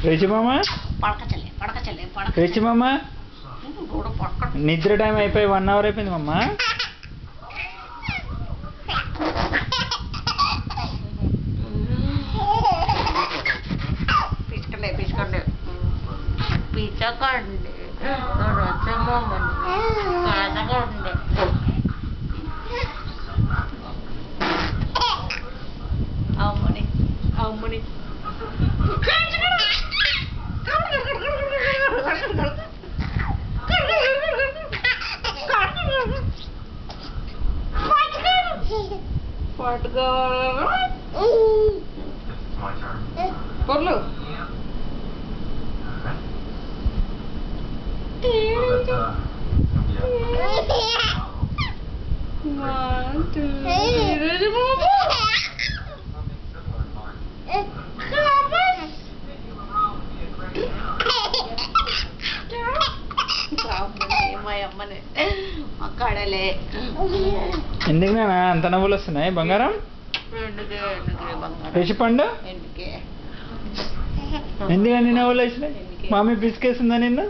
రేచి మామ రేచి మామ నిద్ర టైం అయిపోయి 1 అవర్ అయిపోయింది మమ్మ. పిచ్చకండి రచ్చమ్మని కాదకండి. అమ్మని అమ్మని పట్టుకో పొర్లు అక్కడలే ఎందుకు నాన్న అంత నవ్వులు వస్తున్నాయి బంగారం? రేచిపండు ఎందుకని నవ్వులు వచ్చినాయి? మమ్మీ పిసికేసిందా నిన్ను?